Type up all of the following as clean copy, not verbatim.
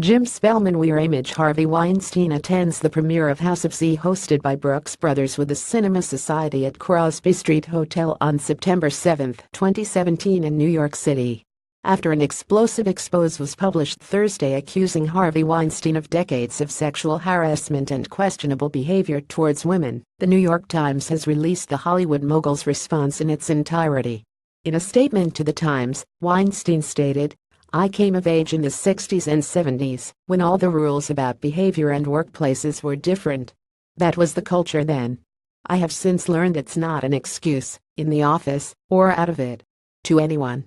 SpellmanWireImage Harvey Weinstein attends the premiere of House of Z hosted by Brooks Brothers with the Cinema Society at Crosby Street Hotel on September 7, 2017 in New York City. After an explosive expose was published Thursday accusing Harvey Weinstein of decades of sexual harassment and questionable behavior towards women, the New York Times has released the Hollywood mogul's response in its entirety. In a statement to the Times, Weinstein stated, "I came of age in the 60s and 70s, when all the rules about behavior and workplaces were different. That was the culture then. I have since learned it's not an excuse, in the office, or out of it. To anyone."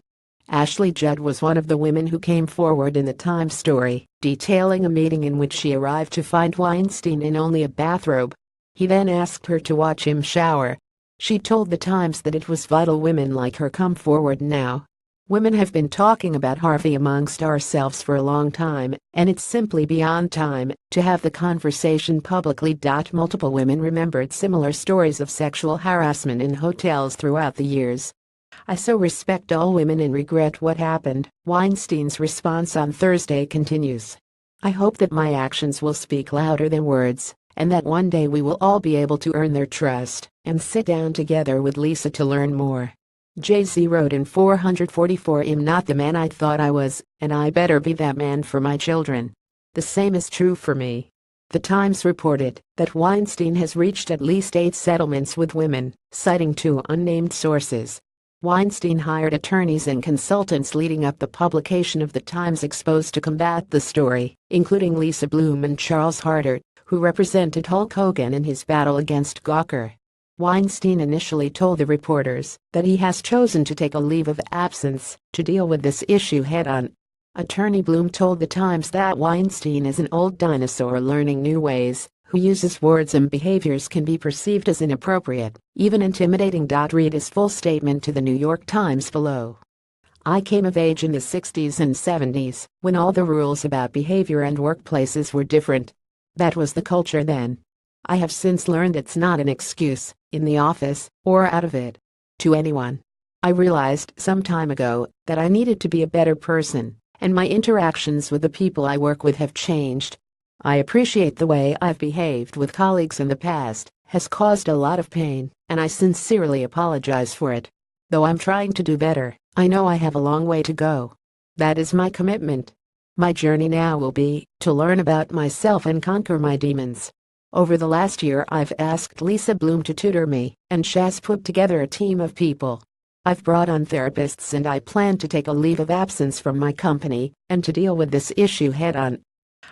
Ashley Judd was one of the women who came forward in the Times story, detailing a meeting in which she arrived to find Weinstein in only a bathrobe. He then asked her to watch him shower. She told the Times that it was vital women like her come forward now. "Women have been talking about Harvey amongst ourselves for a long time, and it's simply beyond time to have the conversation publicly." Multiple women remembered similar stories of sexual harassment in hotels throughout the years. "I so respect all women and regret what happened," Weinstein's response on Thursday continues. "I hope that my actions will speak louder than words, and that one day we will all be able to earn their trust and sit down together with Lisa to learn more." Jay-Z wrote in 444, "I'm not the man I thought I was, and I better be that man for my children. The same is true for me." The Times reported that Weinstein has reached at least 8 settlements with women, citing 2 unnamed sources. Weinstein hired attorneys and consultants leading up the publication of the Times expose to combat the story, including Lisa Bloom and Charles Harder, who represented Hulk Hogan in his battle against Gawker. Weinstein initially told the reporters that he has chosen to take a leave of absence to deal with this issue head-on. Attorney Bloom told the Times that Weinstein is an old dinosaur learning new ways, who uses words and behaviors can be perceived as inappropriate, even intimidating. Read his full statement to the New York Times below. "I came of age in the 60s and 70s, when all the rules about behavior and workplaces were different. That was the culture then. I have since learned it's not an excuse, in the office, or out of it. To anyone. I realized some time ago that I needed to be a better person, and my interactions with the people I work with have changed. I appreciate the way I've behaved with colleagues in the past has caused a lot of pain, and I sincerely apologize for it. Though I'm trying to do better, I know I have a long way to go. That is my commitment. My journey now will be to learn about myself and conquer my demons." Over the last year I've asked Lisa Bloom to tutor me, and she has put together a team of people. I've brought on therapists and I plan to take a leave of absence from my company and to deal with this issue head-on.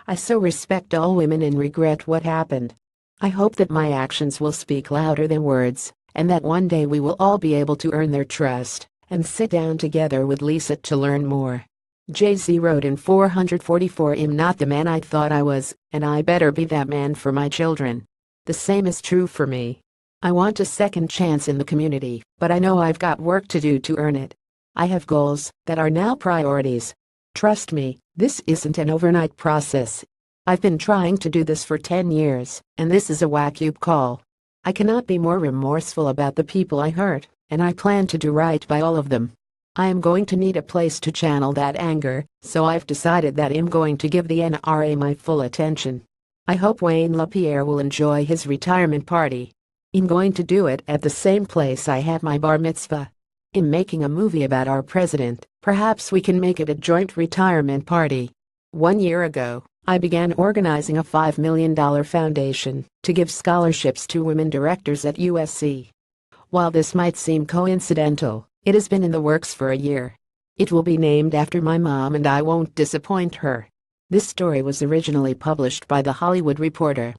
"I so respect all women and regret what happened. I hope that my actions will speak louder than words, and that one day we will all be able to earn their trust and sit down together with Lisa to learn more." Jay-Z wrote in 444, "I'm not the man I thought I was, and I better be that man for my children. The same is true for me. I want a second chance in the community, but I know I've got work to do to earn it. I have goals that are now priorities. Trust me, this isn't an overnight process. I've been trying to do this for 10 years, and this is a wake-up call. I cannot be more remorseful about the people I hurt, and I plan to do right by all of them. I am going to need a place to channel that anger, so I've decided that I'm going to give the NRA my full attention. I hope Wayne LaPierre will enjoy his retirement party. I'm going to do it at the same place I had my bar mitzvah. I'm making a movie about our president. Perhaps we can make it a joint retirement party." 1 year ago, I began organizing a $5 million foundation to give scholarships to women directors at USC. While this might seem coincidental, it has been in the works for a year. It will be named after my mom and I won't disappoint her. This story was originally published by The Hollywood Reporter.